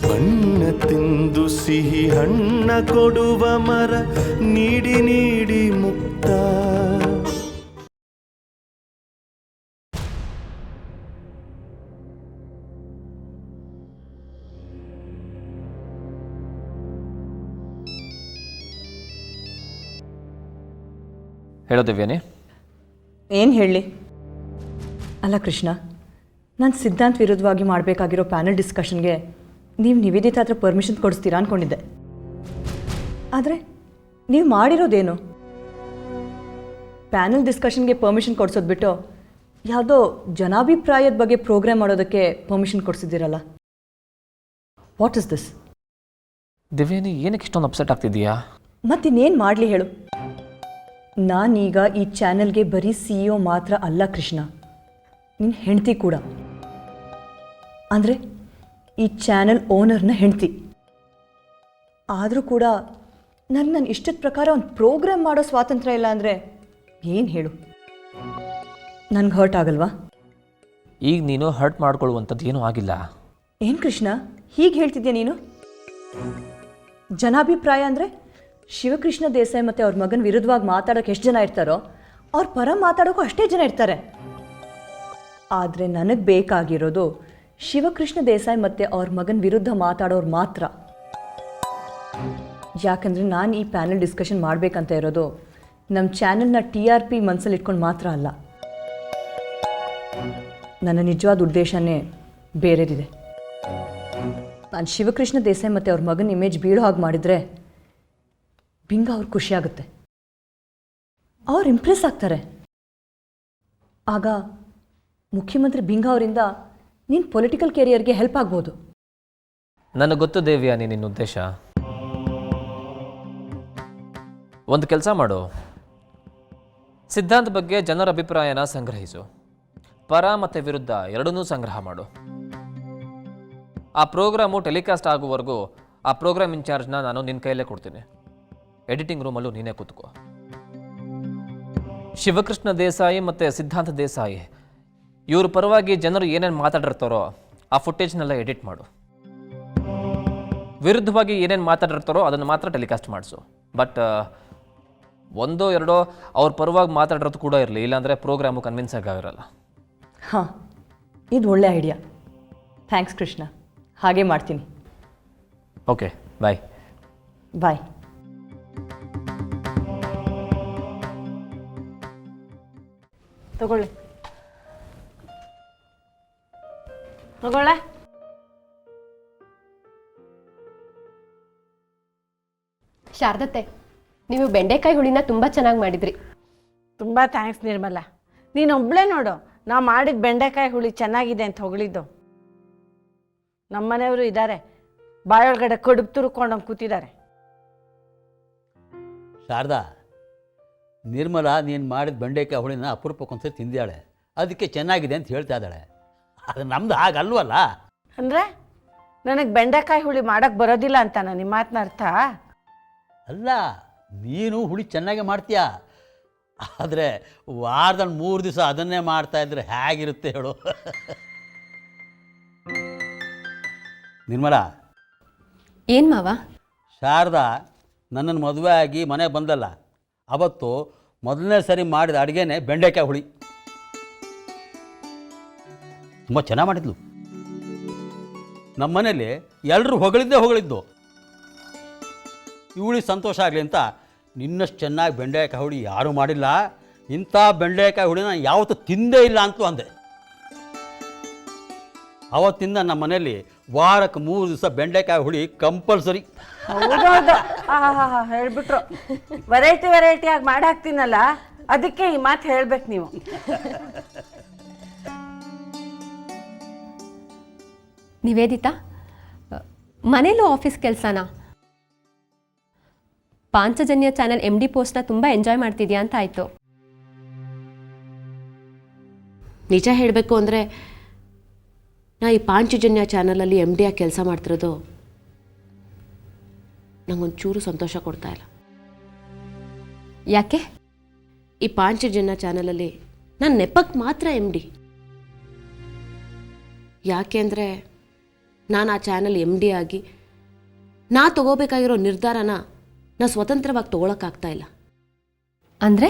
ಬಣ್ಣ ತಿಂದು ಸಿಹಿ ಹಣ್ಣ ಕೊಡುವ ಮರ ನೀಡಿ ನೀಡಿ ಮುಕ್ತ. ಹೇಳೋ ದಿವ್ಯಾನಿ. ಏನು ಹೇಳಲಿ? ಅಲ್ಲ ಕೃಷ್ಣ, ನಾನು ಸಿದ್ಧಾಂತ್ ವಿರುದ್ಧವಾಗಿ ಮಾಡಬೇಕಾಗಿರೋ ಪ್ಯಾನಲ್ ಡಿಸ್ಕಷನ್ಗೆ ನೀವು ನಿವೇದಿತ ಹತ್ರ ಪರ್ಮಿಷನ್ ಕೊಡಿಸ್ತೀರಾ ಅಂದ್ಕೊಂಡಿದ್ದೆ. ಆದರೆ ನೀವು ಮಾಡಿರೋದೇನು? ಪ್ಯಾನಲ್ ಡಿಸ್ಕಷನ್ಗೆ ಪರ್ಮಿಷನ್ ಕೊಡಿಸೋದು ಬಿಟ್ಟು ಯಾವುದೋ ಜನಾಭಿಪ್ರಾಯದ ಬಗ್ಗೆ ಪ್ರೋಗ್ರಾಮ್ ಮಾಡೋದಕ್ಕೆ ಪರ್ಮಿಷನ್ ಕೊಡಿಸಿದ್ದೀರಲ್ಲ. What is this? ದಿವ್ಯಾನಿ, ಏನಕ್ಕೆ ಇಷ್ಟೊಂದು ಅಪ್ಸೆಟ್ ಆಗ್ತಿದೆಯಾ? ಮತ್ತಿನ್ನೇನು ಮಾಡಲಿ ಹೇಳು? ನಾನೀಗ ಈ ಚಾನೆಲ್ಗೆ ಬರೀ CEO ಮಾತ್ರ ಅಲ್ಲ ಕೃಷ್ಣ, ನಿನ್ನ ಹೆಂಡತಿ ಕೂಡ. ಅಂದರೆ ಈ ಚಾನೆಲ್ ಓನರ್ನ ಹೆಂಡತಿ. ಆದರೂ ಕೂಡ ನನ್ನ ಇಷ್ಟದ ಪ್ರಕಾರ ಒಂದು ಪ್ರೋಗ್ರಾಮ್ ಮಾಡೋ ಸ್ವಾತಂತ್ರ್ಯ ಇಲ್ಲ ಅಂದರೆ ಏನು ಹೇಳು? ನನಗೆ ಹರ್ಟ್ ಆಗಲ್ವಾ? ಈಗ ನೀನು ಹರ್ಟ್ ಮಾಡ್ಕೊಳ್ಳುವಂಥದ್ದು ಏನೂ ಆಗಿಲ್ಲ. ಏನು ಕೃಷ್ಣ ಹೀಗೆ ಹೇಳ್ತಿದ್ಯಾ ನೀನು? ಜನಾಭಿಪ್ರಾಯ ಅಂದರೆ ಶಿವಕೃಷ್ಣ ದೇಸಾಯಿ ಮತ್ತು ಅವ್ರ ಮಗನ ವಿರುದ್ಧವಾಗಿ ಮಾತಾಡೋಕೆ ಎಷ್ಟು ಜನ ಇರ್ತಾರೋ ಅವ್ರ ಪರ ಮಾತಾಡೋಕ್ಕೂ ಅಷ್ಟೇ ಜನ ಇರ್ತಾರೆ. ಆದರೆ ನನಗೆ ಬೇಕಾಗಿರೋದು ಶಿವಕೃಷ್ಣ ದೇಸಾಯಿ ಮತ್ತು ಅವ್ರ ಮಗನ ವಿರುದ್ಧ ಮಾತಾಡೋರು ಮಾತ್ರ. ಯಾಕಂದರೆ ನಾನು ಈ ಪ್ಯಾನಲ್ ಡಿಸ್ಕಷನ್ ಮಾಡಬೇಕಂತ ಇರೋದು ನಮ್ಮ ಚಾನೆಲ್ನ TRP ಮನಸ್ಸಲ್ಲಿ ಇಟ್ಕೊಂಡು ಮಾತ್ರ ಅಲ್ಲ. ನನ್ನ ನಿಜವಾದ ಉದ್ದೇಶನೇ ಬೇರೆದಿದೆ. ನಾನು ಶಿವಕೃಷ್ಣ ದೇಸಾಯಿ ಮತ್ತು ಅವ್ರ ಮಗನ ಇಮೇಜ್ ಬೀಳೋ ಹಾಗೆ ಮಾಡಿದರೆ ಬಿಂಗ ಅವ್ರು ಖುಷಿಯಾಗುತ್ತೆ, ಅವ್ರು ಇಂಪ್ರೆಸ್ ಆಗ್ತಾರೆ. ಆಗ ಮುಖ್ಯಮಂತ್ರಿ ಬಿಂಗ ಅವರಿಂದ ನಿನ್ನ ಪೊಲಿಟಿಕಲ್ ಕೆರಿಯರ್ಗೆ ಹೆಲ್ಪ್ ಆಗ್ಬೋದು. ನನಗೆ ಗೊತ್ತು ದೇವ್ಯಾನಿ ನಿನ್ನ ಉದ್ದೇಶ. ಒಂದು ಕೆಲಸ ಮಾಡು, ಸಿದ್ಧಾಂತ ಬಗ್ಗೆ ಜನರ ಅಭಿಪ್ರಾಯನ ಸಂಗ್ರಹಿಸು, ಪರ ಮತ್ತು ವಿರುದ್ಧ ಎರಡನ್ನೂ ಸಂಗ್ರಹ ಮಾಡು. ಆ ಪ್ರೋಗ್ರಾಮು ಟೆಲಿಕಾಸ್ಟ್ ಆಗುವವರೆಗೂ ಆ ಪ್ರೋಗ್ರಾಮ್ ಇನ್ಚಾರ್ಜ್ನ ನಾನು ನಿನ್ನ ಕೈಯಲ್ಲೇ ಕೊಡ್ತೀನಿ. ಎಡಿಟಿಂಗ್ ರೂಮಲ್ಲೂ ನೀನೇ ಕೂತ್ಕೋ. ಶಿವಕೃಷ್ಣ ದೇಸಾಯಿ ಮತ್ತು ಸಿದ್ಧಾಂತ ದೇಸಾಯಿ ಇವ್ರ ಪರವಾಗಿ ಜನರು ಏನೇನು ಮಾತಾಡಿರ್ತಾರೋ ಆ ಫುಟೇಜ್ನೆಲ್ಲ ಎಡಿಟ್ ಮಾಡು. ವಿರುದ್ಧವಾಗಿ ಏನೇನು ಮಾತಾಡಿರ್ತಾರೋ ಅದನ್ನು ಮಾತ್ರ ಟೆಲಿಕಾಸ್ಟ್ ಮಾಡಿಸು. ಬಟ್ ಒಂದೋ ಎರಡೋ ಅವ್ರ ಪರವಾಗಿ ಮಾತಾಡಿರೋದು ಕೂಡ ಇರಲಿ, ಇಲ್ಲಾಂದರೆ ಪ್ರೋಗ್ರಾಮು ಕನ್ವಿನ್ಸ್ ಆಗಿರಲ್ಲ. ಹಾಂ, ಇದು ಒಳ್ಳೆ ಐಡಿಯಾ. ಥ್ಯಾಂಕ್ಸ್ ಕೃಷ್ಣ, ಹಾಗೆ ಮಾಡ್ತೀನಿ. ಓಕೆ, ಬಾಯ್. ಬಾಯ್. ತಗೊಳ್ಳಿ ತಗೊಳ್ಳೆ. ಶಾರದತ್ತೆ, ನೀವು ಬೆಂಡೆಕಾಯಿ ಹುಳಿನ ತುಂಬ ಚೆನ್ನಾಗಿ ಮಾಡಿದ್ರಿ. ತುಂಬ ಥ್ಯಾಂಕ್ಸ್ ನಿರ್ಮಲ. ನೀನು ಒಬ್ಬಳೇ ನೋಡು ನಾ ಮಾಡಿದ ಬೆಂಡೆಕಾಯಿ ಹುಳಿ ಚೆನ್ನಾಗಿದೆ ಅಂತ ಹೊಗಳಿದ್ದು. ನಮ್ಮನೆಯವರು ಇದ್ದಾರೆ, ಬಾಯೊಳಗಡೆ ಕಡುಬು ತುರ್ಕೊಂಡಂಗೆ ಕೂತಿದ್ದಾರೆ. ಶಾರದಾ, ನಿರ್ಮಲಾ ನೀನು ಮಾಡಿದ ಬೆಂಡೆಕಾಯಿ ಹುಳಿನ ಅಪರೂಪಕ್ಕೊಂದ್ಸರಿ ತಿಂದಾಳೆ, ಅದಕ್ಕೆ ಚೆನ್ನಾಗಿದೆ ಅಂತ ಹೇಳ್ತಾ ಇದ್ದಾಳೆ. ಅದು ನಮ್ದು ಹಾಗಲ್ವಲ್ಲ. ಅಂದರೆ ನನಗೆ ಬೆಂಡೆಕಾಯಿ ಹುಳಿ ಮಾಡೋಕ್ಕೆ ಬರೋದಿಲ್ಲ ಅಂತಾನ ನಿಮ್ಮ ಮಾತನ್ನ ಅರ್ಥ? ಅಲ್ಲ, ನೀನು ಹುಳಿ ಚೆನ್ನಾಗೇ ಮಾಡ್ತೀಯ, ಆದರೆ ವಾರದಲ್ಲಿ 3 ದಿವಸ ಅದನ್ನೇ ಮಾಡ್ತಾ ಇದ್ರೆ ಹೇಗಿರುತ್ತೆ ಹೇಳು? ನಿರ್ಮಲಾ, ಏನು ಮಾವ? ಶಾರದಾ ನನ್ನನ್ನು ಮದುವೆ ಆಗಿ ಮನೆ ಬಂದಲ್ಲ, ಅವತ್ತು ಮೊದಲನೇ ಸರಿ ಮಾಡಿದ ಅಡುಗೆನೇ ಬೆಂಡೆಕಾಯಿ ಹುಳಿ. ತುಂಬ ಚೆನ್ನಾಗಿ ಮಾಡಿದ್ಲು. ನಮ್ಮ ಮನೇಲಿ ಎಲ್ಲರೂ ಹೊಗಳಿದ್ದು. ಇವಳಿಗೆ ಸಂತೋಷ ಆಗಲಿ ಅಂತ ನಿನ್ನಷ್ಟು ಚೆನ್ನಾಗಿ ಬೆಂಡೆಕಾಯಿ ಹುಳಿ ಯಾರೂ ಮಾಡಿಲ್ಲ, ಇಂಥ ಬೆಂಡೆಕಾಯಿ ಹುಳಿ ನಾನು ಯಾವತ್ತೂ ತಿಂದೇ ಇಲ್ಲ ಅಂತಲೂ ಅಂದೆ. ಅವತ್ತಿಂದ ನಮ್ಮ ಮನೇಲಿ ವಾರಕ್ಕೆ 3 ದಿವಸ ಬೆಂಡೆಕಾಯಿ ಹುಳಿ ಕಂಪಲ್ಸರಿ. ಹೌದೌದು, ಹೇಳ್ಬಿಟ್ರು. ವೆರೈಟಿಯಾಗಿ ಮಾಡಿ ಹಾಕ್ತೀನಲ್ಲ, ಅದಕ್ಕೆ ಈ ಮಾತು ಹೇಳ್ಬೇಕು ನೀವು. ನಿವೇದಿತಾ, ಮನೇಲೂ ಆಫೀಸ್ ಕೆಲಸನಾ? ಪಾಂಚಜನ್ಯ ಚಾನೆಲ್ MD ಪೋಸ್ಟ್ನ ತುಂಬ ಎಂಜಾಯ್ ಮಾಡ್ತಿದ್ಯಾ ಅಂತ ಆಯಿತು. ನಿಜ ಹೇಳಬೇಕು ಅಂದರೆ ನಾ ಈ ಪಾಂಚಜನ್ಯ ಚಾನಲಲ್ಲಿ MD ಆಗಿ ಕೆಲಸ ಮಾಡ್ತಿರೋದು ನಂಗೊಂಚೂರು ಸಂತೋಷ ಕೊಡ್ತಾ ಇಲ್ಲ. ಯಾಕೆ? ಈ ಪಾಂಚಜನ್ಯ ಚಾನಲಲ್ಲಿ ನಾನು ನೆಪಕ್ಕೆ ಮಾತ್ರ MD. ಯಾಕೆ ಅಂದರೆ ನಾನು ಆ ಚಾನಲ್ MD ಆಗಿ ನಾ ತಗೋಬೇಕಾಗಿರೋ ನಿರ್ಧಾರನ ನಾ ಸ್ವತಂತ್ರವಾಗಿ ತೊಗೊಳಕ್ಕಾಗ್ತಾ ಇಲ್ಲ. ಅಂದರೆ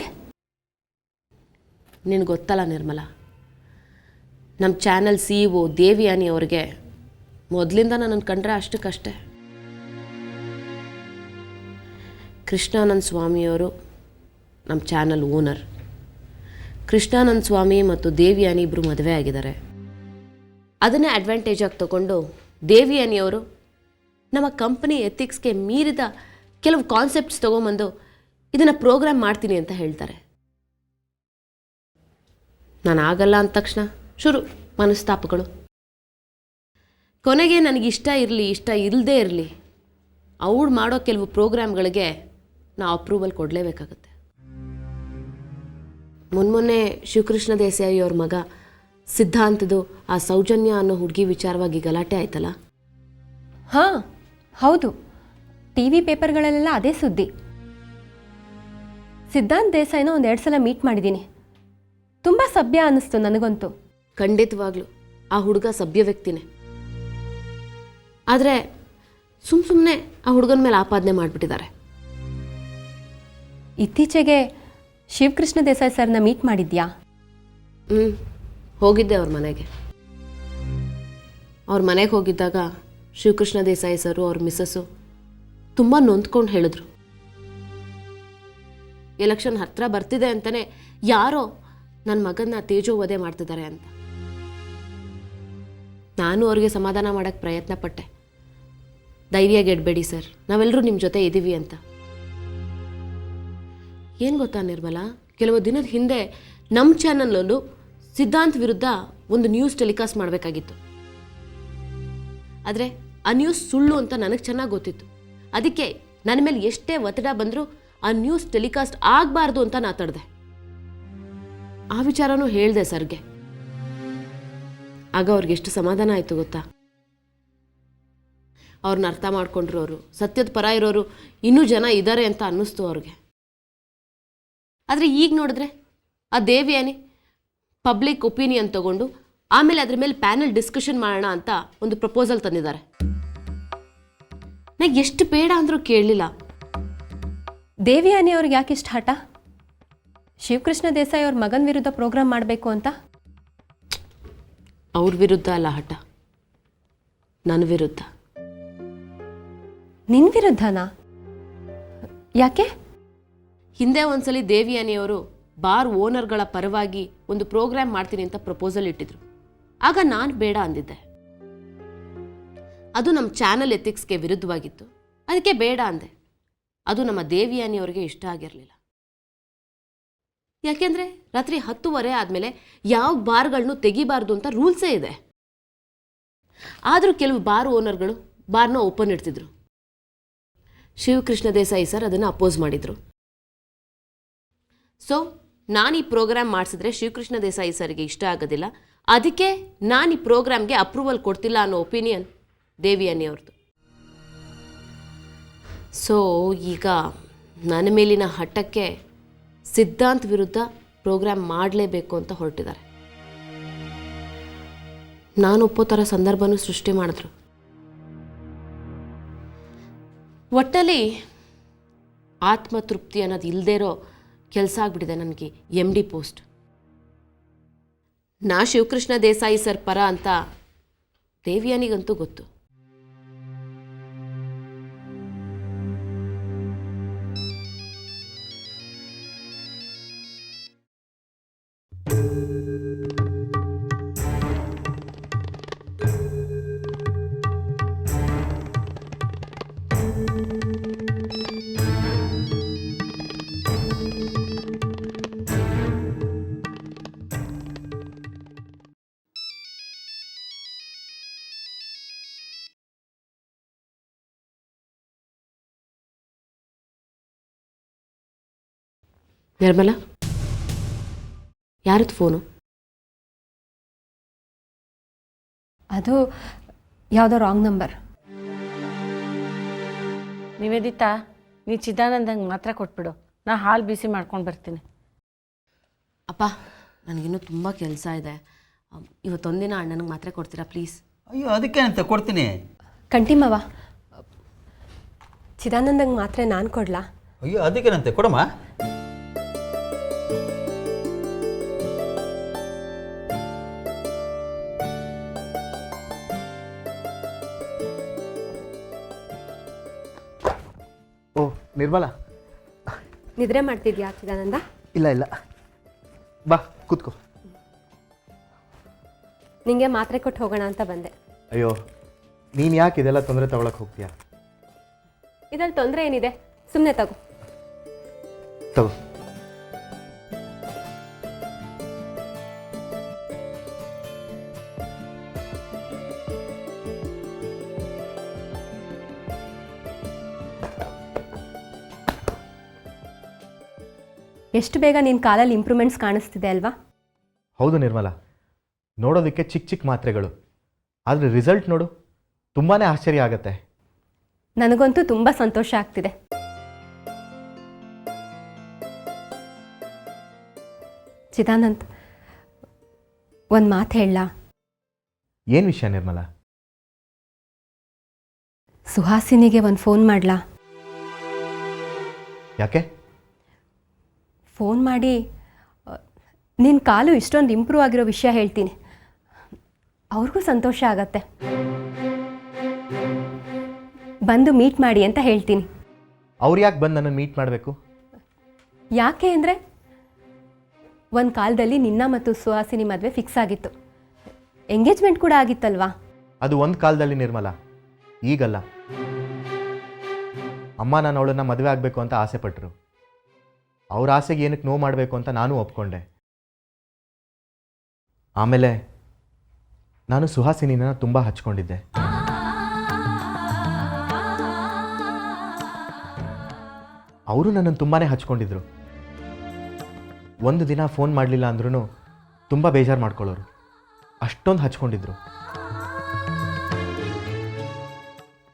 ನಿನಗೆ ಗೊತ್ತಲ್ಲ ನಿರ್ಮಲಾ, ನಮ್ಮ ಚಾನಲ್ CEO ದೇವಿಯಾನಿ ಅವ್ರಿಗೆ ಮೊದಲಿಂದ ನನ್ನನ್ನು ಕಂಡ್ರೆ ಅಷ್ಟಕ್ಕಷ್ಟೇ. ಕೃಷ್ಣಾನಂದ ಸ್ವಾಮಿಯವರು ನಮ್ಮ ಚಾನಲ್ ಓನರ್. ಕೃಷ್ಣಾನಂದ ಸ್ವಾಮಿ ಮತ್ತು ದೇವಿಯಾನಿ ಇಬ್ಬರು ಮದುವೆ ಆಗಿದ್ದಾರೆ. ಅದನ್ನೇ ಅಡ್ವಾಂಟೇಜಾಗಿ ತಗೊಂಡು ದೇವಿಯಾನಿಯವರು ನಮ್ಮ ಕಂಪನಿ ಎಥಿಕ್ಸ್ಗೆ ಮೀರಿದ ಕೆಲವು ಕಾನ್ಸೆಪ್ಟ್ಸ್ ತೊಗೊಂಬಂದು ಇದನ್ನು ಪ್ರೋಗ್ರಾಮ್ ಮಾಡ್ತೀನಿ ಅಂತ ಹೇಳ್ತಾರೆ. ನಾನು ಆಗಲ್ಲ ಅಂದ ತಕ್ಷಣ ಶುರು ಮನಸ್ತಾಪಗಳು. ಕೊನೆಗೆ ನನಗಿಷ್ಟ ಇರಲಿ ಇಷ್ಟ ಇಲ್ಲದೇ ಇರಲಿ ಅವಳು ಮಾಡೋ ಕೆಲವು ಪ್ರೋಗ್ರಾಮ್ಗಳಿಗೆ ನಾವು ಅಪ್ರೂವಲ್ ಕೊಡಲೇಬೇಕಾಗುತ್ತೆ. ಮೊನ್ನೆ ಶಿವಕೃಷ್ಣ ದೇಸಾಯಿ ಅವ್ರ ಮಗ ಸಿದ್ಧಾಂತದು ಆ ಸೌಜನ್ಯ ಅನ್ನೋ ಹುಡುಗಿ ವಿಚಾರವಾಗಿ ಗಲಾಟೆ ಆಯ್ತಲ್ಲ. ಹಾಂ ಹೌದು, TV ಪೇಪರ್ಗಳಲ್ಲೆಲ್ಲ ಅದೇ ಸುದ್ದಿ. ಸಿದ್ಧಾಂತ್ ದೇಸಾಯಿನ 1-2 ಸಲ ಮೀಟ್ ಮಾಡಿದ್ದೀನಿ. ತುಂಬ ಸಭ್ಯ ಅನ್ನಿಸ್ತು ನನಗಂತೂ. ಖಂಡಿತವಾಗ್ಲೂ ಆ ಹುಡುಗ ಸಭ್ಯ ವ್ಯಕ್ತಿನೇ. ಆದರೆ ಸುಮ್ಮನೆ ಆ ಹುಡುಗನ ಮೇಲೆ ಆಪಾದನೆ ಮಾಡಿಬಿಟ್ಟಿದ್ದಾರೆ. ಇತ್ತೀಚೆಗೆ ಶಿವಕೃಷ್ಣ ದೇಸಾಯಿ ಸರ್ನ ಮೀಟ್ ಮಾಡಿದ್ಯಾ? ಹೋಗಿದ್ದೆ ಅವ್ರ ಮನೆಗೆ. ಅವ್ರ ಮನೆಗೆ ಹೋಗಿದ್ದಾಗ ಶಿವಕೃಷ್ಣ ದೇಸಾಯಿ ಸರು ಅವ್ರ ಮಿಸ್ಸಸ್ಸು ತುಂಬ ನೊಂದ್ಕೊಂಡು ಹೇಳಿದ್ರು, ಎಲೆಕ್ಷನ್ ಹತ್ತಿರ ಬರ್ತಿದೆ ಅಂತಲೇ ಯಾರೋ ನನ್ನ ಮಗನ್ನ ತೇಜೋವಧೆ ಮಾಡ್ತಿದ್ದಾರೆ ಅಂತ. ನಾನು ಅವ್ರಿಗೆ ಸಮಾಧಾನ ಮಾಡೋಕ್ಕೆ ಪ್ರಯತ್ನ ಪಟ್ಟೆ. ಧೈರ್ಯ ಗೆಡಬೇಡಿ ಸರ್, ನಾವೆಲ್ಲರೂ ನಿಮ್ಮ ಜೊತೆ ಇದ್ದೀವಿ ಅಂತ. ಏನು ಗೊತ್ತಾ ನಿರ್ಮಲಾ, ಕೆಲವು ದಿನದ ಹಿಂದೆ ನಮ್ಮ ಚಾನಲಲ್ಲೂ ಸಿದ್ಧಾಂತ್ ವಿರುದ್ಧ ಒಂದು ನ್ಯೂಸ್ ಟೆಲಿಕಾಸ್ಟ್ ಮಾಡಬೇಕಾಗಿತ್ತು. ಆದರೆ ಆ ನ್ಯೂಸ್ ಸುಳ್ಳು ಅಂತ ನನಗೆ ಚೆನ್ನಾಗಿ ಗೊತ್ತಿತ್ತು. ಅದಕ್ಕೆ ನನ್ನ ಮೇಲೆ ಎಷ್ಟೇ ಒತ್ತಡ ಬಂದರೂ ಆ ನ್ಯೂಸ್ ಟೆಲಿಕಾಸ್ಟ್ ಆಗಬಾರ್ದು ಅಂತ ನಾ ತಡೆದೆ. ಆ ವಿಚಾರನೂ ಹೇಳಿದೆ ಸರ್ಗೆ. ಆಗ ಅವ್ರಿಗೆ ಎಷ್ಟು ಸಮಾಧಾನ ಆಯಿತು ಗೊತ್ತಾ. ಅವ್ರನ್ನ ಅರ್ಥ ಮಾಡ್ಕೊಂಡ್ರು. ಅವರು ಸತ್ಯದ ಪರ ಇರೋರು ಇನ್ನೂ ಜನ ಇದ್ದಾರೆ ಅಂತ ಅನ್ನಿಸ್ತು ಅವ್ರಿಗೆ. ಆದರೆ ಈಗ ನೋಡಿದ್ರೆ ಆ ದೇವಿಯಾನಿ ಪಬ್ಲಿಕ್ ಒಪಿನಿಯನ್ ತಗೊಂಡು ಆಮೇಲೆ ಅದ್ರ ಮೇಲೆ ಪ್ಯಾನೆಲ್ ಡಿಸ್ಕಷನ್ ಮಾಡೋಣ ಅಂತ ಒಂದು ಪ್ರಪೋಸಲ್ ತಂದಿದ್ದಾರೆ. ನನಗೆ ಎಷ್ಟು ಬೇಡ ಅಂದರೂ ಕೇಳಲಿಲ್ಲ. ದೇವಿಯಾನಿ ಅವ್ರಿಗೆ ಯಾಕೆ ಇಷ್ಟು ಹಠ? ಶಿವಕೃಷ್ಣ ದೇಸಾಯಿ ಅವ್ರ ಮಗನ ವಿರುದ್ಧ ಪ್ರೋಗ್ರಾಮ್ ಮಾಡಬೇಕು ಅಂತ? ಅವ್ರ ವಿರುದ್ಧ ಅಲ್ಲ ಹಠ, ನನ್ನ ವಿರುದ್ಧ. ನಿನ್ನ ವಿರುದ್ಧನಾ? ಯಾಕೆ? ಹಿಂದೆ ಒಂದ್ಸಲಿ ದೇವಿಯಾನಿಯವರು ಬಾರ್ ಓನರ್ಗಳ ಪರವಾಗಿ ಒಂದು ಪ್ರೋಗ್ರಾಮ್ ಮಾಡ್ತೀನಿ ಅಂತ ಪ್ರಪೋಸಲ್ ಇಟ್ಟಿದ್ರು. ಆಗ ನಾನು ಬೇಡ ಅಂದಿದ್ದೆ. ಅದು ನಮ್ಮ ಚಾನಲ್ ಎಥಿಕ್ಸ್ಗೆ ವಿರುದ್ಧವಾಗಿತ್ತು. ಅದಕ್ಕೆ ಬೇಡ ಅಂದೆ. ಅದು ನಮ್ಮ ದೇವಿಯಾನಿಯವ್ರಿಗೆ ಇಷ್ಟ ಆಗಿರಲಿಲ್ಲ. ಯಾಕೆಂದರೆ ರಾತ್ರಿ 10:30 ಆದಮೇಲೆ ಯಾವ ಬಾರ್ಗಳನ್ನು ತೆಗಿಬಾರ್ದು ಅಂತ ರೂಲ್ಸೇ ಇದೆ. ಆದರೂ ಕೆಲವು ಬಾರ್ ಓನರ್ಗಳು ಬಾರ್ನ ಓಪನ್ ಇಡ್ತಿದ್ರು. ಶಿವಕೃಷ್ಣ ದೇಸಾಯಿ ಸರ್ ಅದನ್ನು ಅಪೋಸ್ ಮಾಡಿದರು. ಸೊ ನಾನು ಈ ಪ್ರೋಗ್ರಾಮ್ ಮಾಡಿಸಿದ್ರೆ ಶಿವಕೃಷ್ಣ ದೇಸಾಯಿ ಸರ್ಗೆ ಇಷ್ಟ ಆಗೋದಿಲ್ಲ. ಅದಕ್ಕೆ ನಾನು ಈ ಪ್ರೋಗ್ರಾಮ್ಗೆ ಅಪ್ರೂವಲ್ ಕೊಡ್ತಿಲ್ಲ ಅನ್ನೋ ಒಪಿನಿಯನ್ ದೇವಿಯಾನಿಯವ್ರದ್ದು. ಸೊ ಈಗ ನನ್ನ ಮೇಲಿನ ಹಠಕ್ಕೆ ಸಿದ್ಧಾಂತ್ ವಿರುದ್ಧ ಪ್ರೋಗ್ರಾಮ್ ಮಾಡಲೇಬೇಕು ಅಂತ ಹೊರಟಿದ್ದಾರೆ. ನಾನು ಒಪ್ಪೋ ಥರ ಸಂದರ್ಭನೂ ಸೃಷ್ಟಿ ಮಾಡಿದ್ರು. ಒಟ್ಟಲ್ಲಿ ಆತ್ಮತೃಪ್ತಿ ಅನ್ನೋದು ಇಲ್ಲದೇ ಇರೋ ಕೆಲಸ ಆಗ್ಬಿಟ್ಟಿದೆ ನನಗೆ MD ಪೋಸ್ಟ್. ನಾ ಶಿವಕೃಷ್ಣ ದೇಸಾಯಿ ಸರ್ ಪರ ಅಂತ ದೇವಿಯಾನಿಗಂತೂ ಗೊತ್ತು. ನಿರ್ಮಲಾ, ಯಾರದ್ದು ಫೋನು? ಅದು ಯಾವುದೋ ರಾಂಗ್ ನಂಬರ್. ನಿವೇದಿತಾ, ನೀ ಚಿದಾನಂದಂಗೆ ಮಾತ್ರ ಕೊಟ್ಬಿಡು, ನಾ ಹಾಲು ಬಿಸಿ ಮಾಡ್ಕೊಂಡು ಬರ್ತೀನಿ. ಅಪ್ಪ, ನನಗಿನ್ನೂ ತುಂಬ ಕೆಲಸ ಇದೆ. ಇವತ್ತೊಂದಿನ ಅಣ್ಣನಿಗೆ ಮಾತ್ರೆ ಕೊಡ್ತೀರಾ ಪ್ಲೀಸ್? ಅಯ್ಯೋ ಅದಕ್ಕೇನಂತೆ ಕೊಡ್ತೀನಿ. ಕಂಟಿಮವ ಚಿದಾನಂದಂಗೆ ಮಾತ್ರೆ ನಾನು ಕೊಡ್ಲಾ? ಅಯ್ಯೋ ಅದಕ್ಕೇನಂತೆ ಕೊಡಮ್ಮ. ಓ ನಿರ್ಮಲಾ, ನಿದ್ರೆ ಮಾಡ್ತಿದ್ಯಾ ಚಿದಾನಂದ? ಇಲ್ಲ ಇಲ್ಲ, ಬಾ ಕೂತ್ಕೋ. ನಿಂಗೆ ಮಾತ್ರೆ ಕೊಟ್ಟು ಹೋಗೋಣ ಅಂತ ಬಂದೆ. ಅಯ್ಯೋ, ನೀನು ಯಾಕೆ ಇದೆಲ್ಲ ತೊಂದರೆ ತಗೊಳಕ್ಕೆ ಹೋಗ್ತೀಯಾ? ಇದ್ರಲ್ಲಿ ತೊಂದರೆ ಏನಿದೆ, ಸುಮ್ಮನೆ ತಗೋ. ತಗೋ. ಎಷ್ಟು ಬೇಗ ನಿನ್ನ ಕಾಲಲ್ಲಿ ಇಂಪ್ರೂವ್ಮೆಂಟ್ಸ್ ಕಾಣಿಸ್ತಿದೆ ಅಲ್ವಾ? ಹೌದು ನಿರ್ಮಲಾ, ನೋಡೋದಕ್ಕೆ ಚಿಕ್ಕ ಚಿಕ್ಕ ಮಾತ್ರೆಗಳು, ಆದರೆ ರಿಸಲ್ಟ್ ನೋಡು, ತುಂಬಾ ಆಶ್ಚರ್ಯ ಆಗತ್ತೆ. ನನಗಂತೂ ತುಂಬ ಸಂತೋಷ ಆಗ್ತಿದೆ. ಚಿದಾನಂದ್, ಒಂದು ಮಾತು ಹೇಳಲಾ? ಏನು ವಿಷಯ ನಿರ್ಮಲಾ? ಸುಹಾಸಿನಿಗೆ ಒಂದು ಫೋನ್ ಮಾಡಲಾ? ಯಾಕೆ? ಫೋನ್ ಮಾಡಿ ನಿನ್ನ ಕಾಲು ಇಷ್ಟೊಂದು ಇಂಪ್ರೂವ್ ಆಗಿರೋ ವಿಷಯ ಹೇಳ್ತೀನಿ. ಅವ್ರಿಗೂ ಸಂತೋಷ ಆಗತ್ತೆ. ಬಂದು ಮೀಟ್ ಮಾಡಿ ಅಂತ ಹೇಳ್ತೀನಿ. ಅವ್ರು ಯಾಕೆ ಬಂದು ನನ್ನನ್ನು ಮೀಟ್ ಮಾಡಬೇಕು? ಯಾಕೆ ಅಂದರೆ, ಒಂದು ಕಾಲದಲ್ಲಿ ನಿನ್ನ ಮತ್ತು ಸುಹಾಸಿನಿ ಮದುವೆ ಫಿಕ್ಸ್ ಆಗಿತ್ತು, ಎಂಗೇಜ್ಮೆಂಟ್ ಕೂಡ ಆಗಿತ್ತಲ್ವಾ? ಅದು ಒಂದು ಕಾಲದಲ್ಲಿ ನಿರ್ಮಲಾ, ಈಗಲ್ಲ. ಅಮ್ಮ ನಾನು ಅವಳನ್ನು ಮದುವೆ ಆಗಬೇಕು ಅಂತ ಆಸೆ ಪಟ್ಟರು. ಅವ್ರ ಆಸೆಗೆ ಏನಕ್ಕೆ ನೋವು ಮಾಡಬೇಕು ಅಂತ ನಾನು ಒಪ್ಕೊಂಡೆ. ಆಮೇಲೆ ನಾನು ಸುಹಾಸಿನಿನ ತುಂಬ ಹಚ್ಕೊಂಡಿದ್ದೆ. ಅವರು ನನ್ನನ್ನು ತುಂಬಾ ಹಚ್ಕೊಂಡಿದ್ರು. ಒಂದು ದಿನ ಫೋನ್ ಮಾಡಲಿಲ್ಲ ಅಂದ್ರೂ ತುಂಬ ಬೇಜಾರು ಮಾಡ್ಕೊಳ್ಳೋರು, ಅಷ್ಟೊಂದು ಹಚ್ಕೊಂಡಿದ್ರು.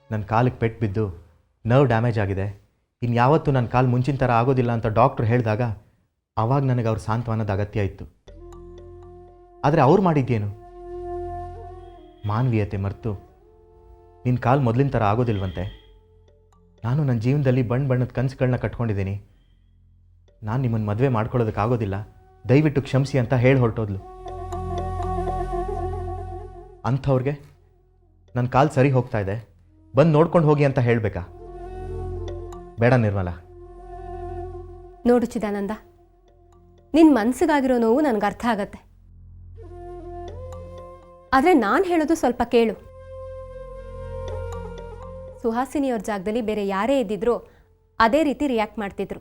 ನನ್ನ ಕಾಲಿಗೆ ಪೆಟ್ಟು ಬಿದ್ದು ನರ್ವ್ ಡ್ಯಾಮೇಜ್ ಆಗಿದೆ, ಇನ್ಯಾವತ್ತೂ ನನ್ನ ಕಾಲು ಮುಂಚಿನ ಥರ ಆಗೋದಿಲ್ಲ ಅಂತ ಡಾಕ್ಟ್ರು ಹೇಳಿದಾಗ ಆವಾಗ ನನಗೆ ಅವ್ರ ಸಾಂತ್ವನದ ಅಗತ್ಯ ಇತ್ತು. ಆದರೆ ಅವ್ರು ಮಾಡಿದ್ದೇನು? ಮಾನವೀಯತೆ ಮರೆತು ನಿನ್ನ ಕಾಲು ಮೊದಲಿನ ಥರ ಆಗೋದಿಲ್ವಂತೆ, ನಾನು ನನ್ನ ಜೀವನದಲ್ಲಿ ಬಣ್ಣದ ಕನಸುಗಳನ್ನ ಕಟ್ಕೊಂಡಿದ್ದೀನಿ, ನಾನು ನಿಮ್ಮನ್ನು ಮದುವೆ ಮಾಡ್ಕೊಳ್ಳೋದಕ್ಕಾಗೋದಿಲ್ಲ, ದಯವಿಟ್ಟು ಕ್ಷಮಿಸಿ ಅಂತ ಹೇಳಿ ಹೊರಟೋದ್ಲು. ಅಂಥವ್ರಿಗೆ ನನ್ನ ಕಾಲು ಸರಿ ಹೋಗ್ತಾ ಇದೆ, ಬಂದು ನೋಡ್ಕೊಂಡು ಹೋಗಿ ಅಂತ ಹೇಳಬೇಕಾ? ಬೇಡ ನಿರ್ಮಲಾ. ನೋಡು ಚಿದಾನಂದ, ನಿನ್ನ ಮನಸ್ಸಿಗಾಗಿರೋ ನೋವು ನನಗೆ ಅರ್ಥ ಆಗತ್ತೆ. ಆದರೆ ನಾನು ಹೇಳೋದು ಸ್ವಲ್ಪ ಕೇಳು. ಸುಹಾಸಿನಿಯವ್ರ ಜಾಗದಲ್ಲಿ ಬೇರೆ ಯಾರೇ ಇದ್ದಿದ್ರು ಅದೇ ರೀತಿ ರಿಯಾಕ್ಟ್ ಮಾಡ್ತಿದ್ರು.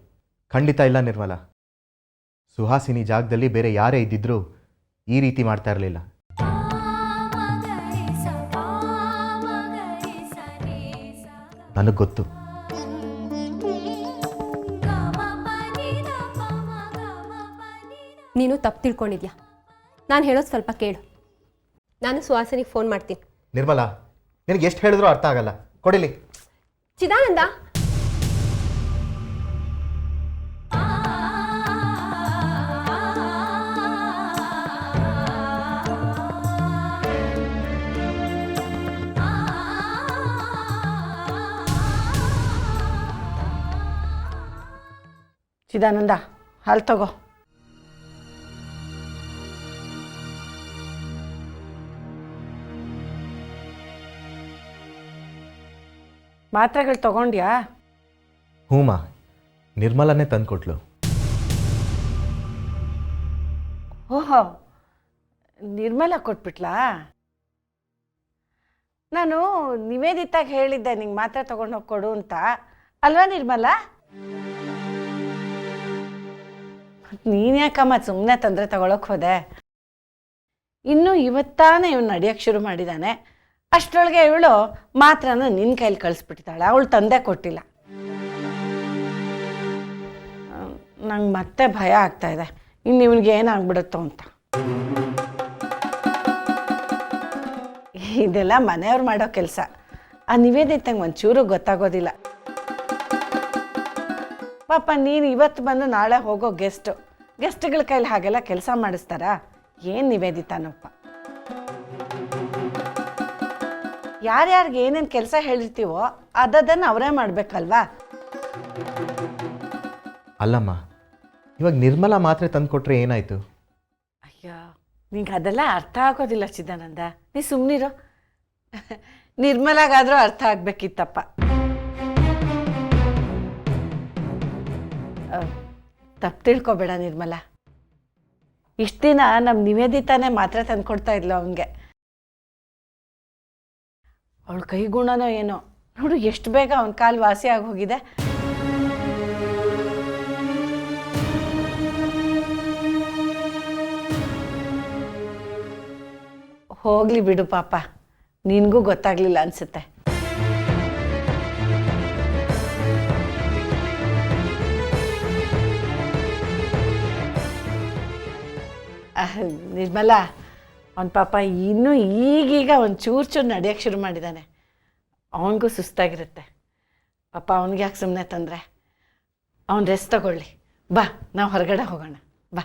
ಖಂಡಿತ ಇಲ್ಲ ನಿರ್ಮಲಾ, ಸುಹಾಸಿನಿ ಜಾಗದಲ್ಲಿ ಬೇರೆ ಯಾರೇ ಇದ್ದಿದ್ರೂ ಈ ರೀತಿ ಮಾಡ್ತಾ ಇರಲಿಲ್ಲ. ನನಗೆ ಗೊತ್ತು. ನೀನು ತಪ್ಪು ತಿಳ್ಕೊಂಡಿದ್ಯಾ. ನಾನು ಹೇಳೋದು ಸ್ವಲ್ಪ ಕೇಳು. ನಾನು ಸುಹಾಸಿನಿಗೆ ಫೋನ್ ಮಾಡ್ತೀನಿ. ನಿರ್ಮಲಾ, ನಿನಗೆ ಎಷ್ಟು ಹೇಳಿದ್ರೂ ಅರ್ಥ ಆಗಲ್ಲ, ಕೊಡಿಲಿ. ಚಿದಾನಂದ, ಚಿದಾನಂದ, ಹಾಲು ತಗೋ. ಮಾತ್ರೆಗಳು ತಗೊಂಡ್ಯಾ? ಹೂಮಾ, ನಿರ್ಮಲಾನೇ ತಂದುಕೊಟ್ಲು. ಓಹೋ, ನಿರ್ಮಲ ಕೊಟ್ಬಿಟ್ಲಾ? ನಾನು ನಿವೇದಿತಾಗ ಹೇಳಿದ್ದೆ ನಿಂಗೆ ಮಾತ್ರೆ ತಗೊಂಡು ಹೋಗಿ ಕೊಡು ಅಂತ, ಅಲ್ವಾ ನಿರ್ಮಲ? ನೀನು ಯಾಕಮ್ಮ ಸುಮ್ಮನೆ ತೊಂದರೆ ತಗೊಳಕ್ಕೆ ಹೋದೆ? ಇನ್ನೂ ಇವತ್ತಾನೆ ಇವನು ನಡೆಯೋಕ್ಕೆ ಶುರು ಮಾಡಿದ್ದಾನೆ. ಅಷ್ಟರೊಳಗೆ ಇವಳು ಮಾತ್ರನ ನಿನ್ನ ಕೈಲಿ ಕಳಿಸ್ಬಿಟ್ಟಿದ್ದಾಳೆ, ಅವಳು ತಂದೆ ಕೊಟ್ಟಿಲ್ಲ. ನಂಗೆ ಮತ್ತೆ ಭಯ ಆಗ್ತಾ ಇದೆ, ಇನ್ನು ಇವನಿಗೆ ಏನಾಗ್ಬಿಡುತ್ತೋ ಅಂತ. ಇದೆಲ್ಲ ಮನೆಯವ್ರು ಮಾಡೋ ಕೆಲಸ. ಆ ನಿವೇದಿತಂಗೆ ಒಂಚೂರು ಗೊತ್ತಾಗೋದಿಲ್ಲ. ಪಾಪ ನೀನು ಇವತ್ತು ಬಂದು ನಾಳೆ ಹೋಗೋ ಗೆಸ್ಟ್ಗಳ ಕೈಲಿ ಹಾಗೆಲ್ಲ ಕೆಲಸ ಮಾಡಿಸ್ತಾರಾ? ಏನು ನಿವೇದಿತಾನಪ್ಪ. ಯಾರ್ಯಾರಿಗೆ ಏನೇನು ಕೆಲಸ ಹೇಳಿರ್ತೀವೋ ಅದನ್ನು ಅವರೇ ಮಾಡಬೇಕಲ್ವಾ? ಅಲ್ಲಮ್ಮ, ಇವಾಗ ನಿರ್ಮಲಾ ಮಾತ್ರೆ ತಂದು ಕೊಟ್ಟರೆ ಏನಾಯಿತು? ಅಯ್ಯೋ, ನಿಂಗೆ ಅದೆಲ್ಲ ಅರ್ಥ ಆಗೋದಿಲ್ಲ ಚಿದಾನಂದ, ನೀ ಸುಮ್ಮನಿರೋ. ನಿರ್ಮಲಾಗಾದರೂ ಅರ್ಥ ಆಗಬೇಕಿತ್ತಪ್ಪ. ತಪ್ಪು ತಿಳ್ಕೊಬೇಡ ನಿರ್ಮಲಾ. ಇಷ್ಟು ದಿನ ನಮ್ಮ ನಿವೇದಿತಾನೇ ಮಾತ್ರೆ ತಂದು ಕೊಡ್ತಾ ಇದ್ಲು ಅವನಿಗೆ. ಅವಳ ಕೈಗುಣನೋ ಏನೋ ನೋಡು, ಎಷ್ಟು ಬೇಗ ಅವನ ಕಾಲು ವಾಸಿ ಆಗಿ ಹೋಗಿದೆ. ಹೋಗ್ಲಿ ಬಿಡು ಪಾಪ, ನಿನಗೂ ಗೊತ್ತಾಗ್ಲಿಲ್ಲ ಅನ್ಸುತ್ತೆ. ನಿರ್ಮಲಾ, ಅವನ ಪಾಪ ಇನ್ನೂ ಈಗೀಗ ಒಂದು ಚೂರು ನಡೆಯೋಕ್ಕೆ ಶುರು ಮಾಡಿದ್ದಾನೆ. ಅವನಿಗೂ ಸುಸ್ತಾಗಿರುತ್ತೆ ಪಾಪ. ಅವನಿಗೆ ಯಾಕೆ ಸುಮ್ಮನೆ ತಂದರೆ? ಅವನು ರೆಸ್ಟ್ ತಗೊಳ್ಳಿ. ಬಾ, ನಾವು ಹೊರಗಡೆ ಹೋಗೋಣ ಬಾ.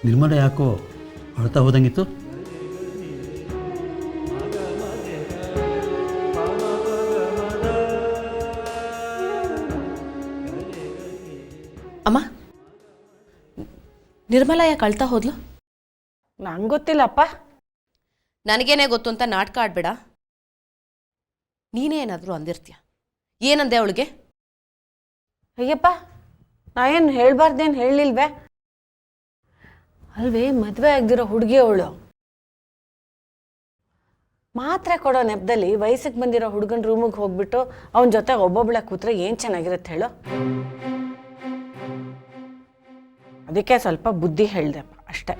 ನಿರ್ಮಲ ಯಾಕೋ ಅಳ್ತಾ ಹೋದಂಗಿತ್ತು? ಅಮ್ಮ, ನಿರ್ಮಲ ಯಾಕೆ ಅಳ್ತಾ ಹೋದ್ಲು? ನಂಗೆ ಗೊತ್ತಿಲ್ಲಪ್ಪ. ನನಗೇನೇ ಗೊತ್ತು ಅಂತ ನಾಟಕ ಆಡ್ಬೇಡ. ನೀನೇ ಏನಾದರೂ ಅಂದಿರ್ತೀಯ. ಏನಂದೆ ಅವಳಿಗೆ? ಅಯ್ಯಪ್ಪ, ನಾ ಏನು ಹೇಳ್ಬಾರ್ದೇನು ಹೇಳಿಲ್ವೇ? ಅಲ್ವೇ, ಮದುವೆ ಆಗದಿರೋ ಹುಡುಗಿ ಅವಳು. ಮಾತ್ರೆ ಕೊಡೋ ನೆಪದಲ್ಲಿ ವಯಸ್ಸಿಗೆ ಬಂದಿರೋ ಹುಡುಗನ ರೂಮಿಗೆ ಹೋಗ್ಬಿಟ್ಟು ಅವನ ಜೊತೆ ಒಬ್ಬೊಬ್ಬಳ ಕೂತ್ರೆ ಏನು ಚೆನ್ನಾಗಿರುತ್ತೆ ಹೇಳು? ಅದಕ್ಕೆ ಸ್ವಲ್ಪ ಬುದ್ಧಿ ಹೇಳ್ದೆಪ್ಪ ಅಷ್ಟೇ.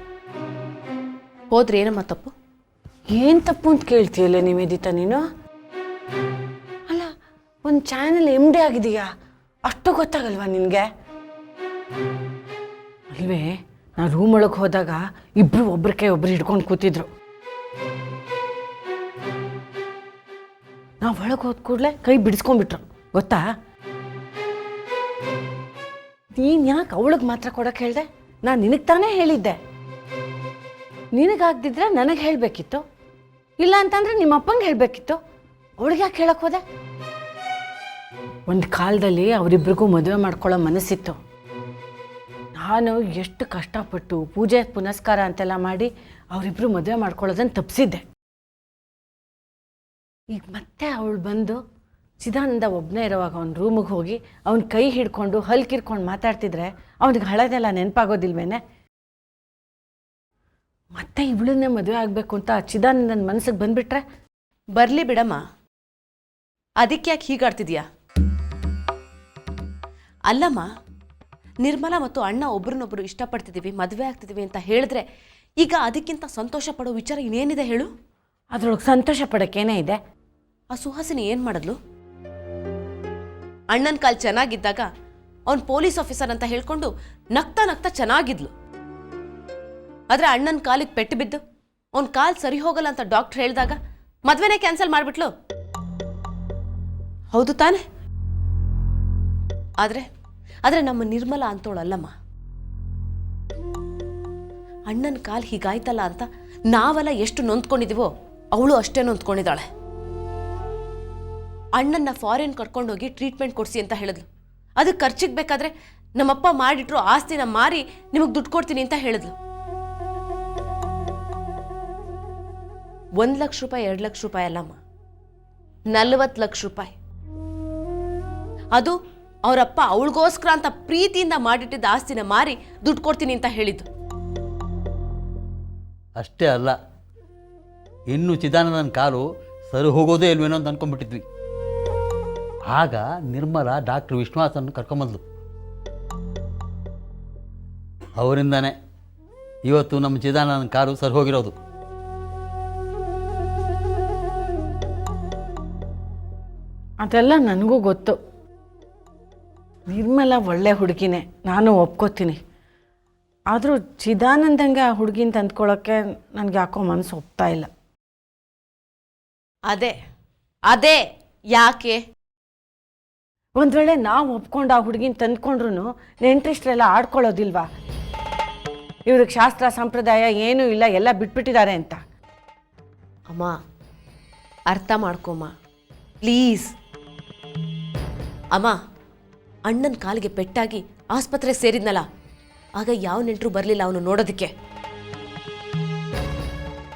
ಹೋದ್ರೆ ಏನಮ್ಮ ತಪ್ಪು? ಏನು ತಪ್ಪು ಅಂತ ಕೇಳ್ತೀಯಲ್ಲ ನಿವೇದಿತಾ ನೀನು? ಅಲ್ಲ, ಒಂದು ಚಾನೆಲ್ MD ಆಗಿದೆಯಾ, ಅಷ್ಟು ಗೊತ್ತಾಗಲ್ವಾ ನಿನಗೆ? ಅಲ್ವೇ, ನಾ ರೂಮ್ ಒಳಗೆ ಹೋದಾಗ ಇಬ್ರು ಒಬ್ರ ಕೈ ಒಬ್ರು ಹಿಡ್ಕೊಂಡು ಕೂತಿದ್ರು. ನಾವು ಒಳಗೆ ಹೋದ ಕೂಡಲೇ ಕೈ ಬಿಡಿಸ್ಕೊಂಡ್ಬಿಟ್ರು, ಗೊತ್ತಾ? ನೀನು ಯಾಕೆ ಅವಳಿಗೆ ಮಾತ್ರ ಕೊಡೋಕೆ ಹೇಳ್ದೆ? ನಾನು ನಿನಗೆ ತಾನೇ ಹೇಳಿದ್ದೆ. ನಿನಗಾಗ್ದಿದ್ರೆ ನನಗೆ ಹೇಳಬೇಕಿತ್ತು, ಇಲ್ಲ ಅಂತಂದರೆ ನಿಮ್ಮ ಅಪ್ಪಂಗೆ ಹೇಳಬೇಕಿತ್ತು. ಅವಳಿಗೆ ಯಾಕೆ ಹೇಳಕ್ಕೆ ಹೋದೆ? ಒಂದು ಕಾಲದಲ್ಲಿ ಅವರಿಬ್ರಿಗೂ ಮದುವೆ ಮಾಡ್ಕೊಳ್ಳೋ ಮನಸ್ಸಿತ್ತು. ನಾನು ಎಷ್ಟು ಕಷ್ಟಪಟ್ಟು ಪೂಜೆ ಪುನಸ್ಕಾರ ಅಂತೆಲ್ಲ ಮಾಡಿ ಅವರಿಬ್ರು ಮದುವೆ ಮಾಡ್ಕೊಳ್ಳೋದನ್ನು ತಪ್ಪಿಸಿದ್ದೆ. ಈಗ ಮತ್ತೆ ಅವಳು ಬಂದು ಚಿದಾನಂದ ಒಬ್ಬನೇ ಇರೋವಾಗ ಅವನ ರೂಮಿಗೆ ಹೋಗಿ ಅವನ ಕೈ ಹಿಡ್ಕೊಂಡು ಹಲ್ಕಿರ್ಕೊಂಡು ಮಾತಾಡ್ತಿದ್ರೆ ಅವನಿಗೆ ಹಳದೆಲ್ಲ ನೆನಪಾಗೋದಿಲ್ವೇನೆ? ಮತ್ತೆ ಇವಳನ್ನೇ ಮದುವೆ ಆಗಬೇಕು ಅಂತ ಚಿದಾನಂದನ ಮನಸ್ಸಿಗೆ ಬಂದುಬಿಟ್ರೆ? ಬರಲಿ ಬಿಡಮ್ಮ, ಅದಕ್ಕೆ ಯಾಕೆ ಹೀಗಾಡ್ತಿದ್ಯಾ? ಅಲ್ಲಮ್ಮ, ನಿರ್ಮಲಾ ಮತ್ತು ಅಣ್ಣ ಒಬ್ರನ್ನೊಬ್ರು ಇಷ್ಟಪಡ್ತಿದ್ದೀವಿ, ಮದುವೆ ಆಗ್ತಿದ್ದೀವಿ ಅಂತ ಹೇಳಿದ್ರೆ ಈಗ ಅದಕ್ಕಿಂತ ಸಂತೋಷ ಪಡೋ ವಿಚಾರ ಇನ್ನೇನಿದೆ ಹೇಳು? ಅದ್ರೊಳಗೆ ಸಂತೋಷ ಪಡೋಕ್ಕೇನೇ ಇದೆ? ಆ ಸುಹಾಸಿನಿ ಏನು ಮಾಡಿದ್ಲು? ಅಣ್ಣನ ಕಾಲು ಚೆನ್ನಾಗಿದ್ದಾಗ ಅವ್ನು ಪೊಲೀಸ್ ಆಫೀಸರ್ ಅಂತ ಹೇಳ್ಕೊಂಡು ನಗ್ತಾ ನಗ್ತಾ ಚೆನ್ನಾಗಿದ್ಲು. ಆದರೆ ಅಣ್ಣನ ಕಾಲಿಗೆ ಪೆಟ್ಟು ಬಿದ್ದು ಅವ್ನ ಕಾಲು ಸರಿ ಹೋಗಲ್ಲ ಅಂತ ಡಾಕ್ಟರ್ ಹೇಳಿದಾಗ ಮದುವೆನೇ ಕ್ಯಾನ್ಸಲ್ ಮಾಡಿಬಿಟ್ಲು. ಹೌದು ತಾನೆ? ಆದರೆ ನಮ್ಮ ನಿರ್ಮಲಾ ಅಂತೋಳಲ್ಲಮ್ಮ. ಅಣ್ಣನ ಕಾಲು ಹೀಗಾಯ್ತಲ್ಲ ಅಂತ ನಾವೆಲ್ಲ ಎಷ್ಟು ನೊಂದ್ಕೊಂಡಿದ್ದೀವೋ ಅವಳು ಅಷ್ಟೇ ನೊಂದ್ಕೊಂಡಿದ್ದಾಳೆ. ಅಣ್ಣನ್ನ ಫಾರಿನ್ ಕರ್ಕೊಂಡೋಗಿ ಟ್ರೀಟ್ಮೆಂಟ್ ಕೊಡಿಸಿ ಅಂತ ಹೇಳಿದ್ಲು. ಅದಕ್ಕೆ ಖರ್ಚಿಗೆ ಬೇಕಾದ್ರೆ ನಮ್ಮಪ್ಪ ಮಾಡಿಟ್ರು ಆಸ್ತಿನ ಮಾರಿ ನಿಮಗೆ ದುಡ್ಡು ಕೊಡ್ತೀನಿ ಅಂತ ಹೇಳಿದ್ಲು. 1 ಲಕ್ಷ ರೂಪಾಯಿ 2 ಲಕ್ಷ ರೂಪಾಯಿ ಅಲ್ಲಮ್ಮ, 40 ಲಕ್ಷ ರೂಪಾಯಿ. ಅದು ಅವರಪ್ಪ ಅವಳಿಗೋಸ್ಕರ ಅಂತ ಪ್ರೀತಿಯಿಂದ ಮಾಡಿಟ್ಟಿದ್ದ ಆಸ್ತಿನ ಮಾರಿ ದುಡ್ಡು ಕೊಡ್ತೀನಿ ಅಂತ ಹೇಳಿದ್ದು. ಅಷ್ಟೇ ಅಲ್ಲ, ಇನ್ನು ಚಿದಾನಂದನ ಕಾಲು ಸರಿ ಹೋಗೋದೇ ಇಲ್ವೇನೋ ಅಂತ ಅಂದ್ಕೊಂಡ್ಬಿಟ್ಟಿದ್ವಿ. ಆಗ ನಿರ್ಮಲಾ ಡಾಕ್ಟರ್ ವಿಶ್ವನಾಥನ್ ಕರ್ಕೊಂಬಂದ್ಲು. ಅವರಿಂದಾನೆ ಇವತ್ತು ನಮ್ಮ ಚಿದಾನಂದನ ಕಾಲು ಸರಿ ಹೋಗಿರೋದು. ಅದೆಲ್ಲ ನನಗೂ ಗೊತ್ತು. ನಿರ್ಮಲ ಒಳ್ಳೆ ಹುಡುಗಿನೇ, ನಾನು ಒಪ್ಕೋತೀನಿ. ಆದರೂ ಚಿದಾನಂದಂಗೆ ಆ ಹುಡುಗಿನ ತಂದ್ಕೊಳ್ಳೋಕ್ಕೆ ನನಗೆ ಯಾಕೋ ಮನಸ್ಸು ಒಪ್ತಾ ಇಲ್ಲ. ಅದೇ ಯಾಕೆ? ಒಂದು ವೇಳೆ ನಾವು ಒಪ್ಕೊಂಡು ಆ ಹುಡುಗಿನ ತಂದ್ಕೊಂಡ್ರು ನೆಂಟ್ರಿಷ್ಟರೆಲ್ಲ ಆಡ್ಕೊಳ್ಳೋದಿಲ್ವಾ? ಇವ್ರಿಗೆ ಶಾಸ್ತ್ರ ಸಂಪ್ರದಾಯ ಏನೂ ಇಲ್ಲ, ಎಲ್ಲ ಬಿಟ್ಬಿಟ್ಟಿದ್ದಾರೆ ಅಂತ. ಅಮ್ಮ ಅರ್ಥ ಮಾಡ್ಕೊಮ್ಮ ಪ್ಲೀಸ್. ಅಮ್ಮ, ಅಣ್ಣನ ಕಾಲಿಗೆ ಪೆಟ್ಟಾಗಿ ಆಸ್ಪತ್ರೆ ಸೇರಿದ್ನಲ್ಲ, ಆಗ ಯಾವ ನೆಂಟರು ಬರಲಿಲ್ಲ ಅವನು ನೋಡೋದಕ್ಕೆ.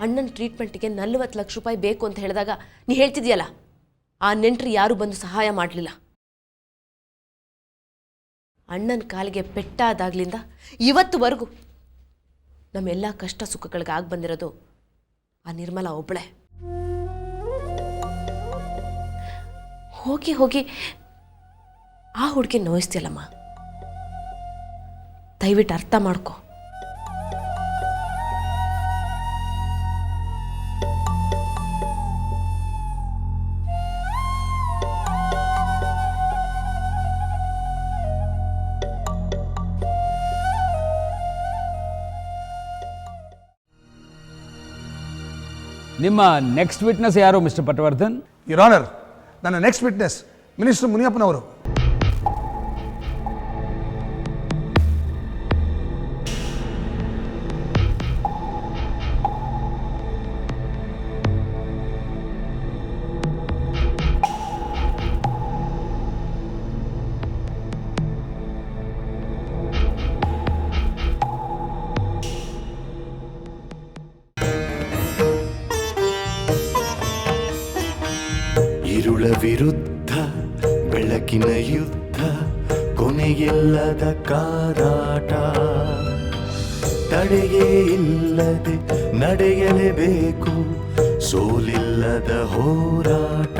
ಅಣ್ಣನ ಟ್ರೀಟ್ಮೆಂಟ್ಗೆ 40 ಲಕ್ಷ ರೂಪಾಯಿ ಬೇಕು ಅಂತ ಹೇಳಿದಾಗ ನೀ ಹೇಳ್ತಿದ್ಯಲ್ಲ, ಆ ನೆಂಟರು ಯಾರೂ ಬಂದು ಸಹಾಯ ಮಾಡಲಿಲ್ಲ. ಅಣ್ಣನ ಕಾಲಿಗೆ ಪೆಟ್ಟಾದಾಗ್ಲಿಂದ ಇವತ್ತುವರೆಗೂ ನಮ್ಮೆಲ್ಲ ಕಷ್ಟ ಸುಖಗಳಿಗೆ ಆಗಿ ಬಂದಿರೋದು ಆ ನಿರ್ಮಲಾ ಒಬ್ಬಳೆ. ಹೋಗಿ ಹೋಗಿ ಆ ಹುಡುಗಿ ನೋಯಿಸ್ತಿಯಲ್ಲಮ್ಮ, ದಯವಿಟ್ಟು ಅರ್ಥ ಮಾಡ್ಕೊ. ನಿಮ್ಮ ನೆಕ್ಸ್ಟ್ ವಿಟ್ನೆಸ್ ಯಾರು ಮಿಸ್ಟರ್ ಪಟವರ್ಧನ್? ಯುವರ್ ಆನರ್, ನನ್ನ ನೆಕ್ಸ್ಟ್ ವಿಟ್ನೆಸ್ ಮಿನಿಸ್ಟರ್ ಮುನಿಯಪ್ಪನವರು. ഇരുള വിരുദ്ധ ಬೆಳಕಿನ ಯುದ್ಧ, ಕೊನೆಯಿಲ್ಲದ ಕಾದಾಟ, ತಡೆಯೇ ಇಲ್ಲದೆ ನಡೆಯಲೇಬೇಕು, ಸೋಲಿಲ್ಲದ ಹೋರಾಟ.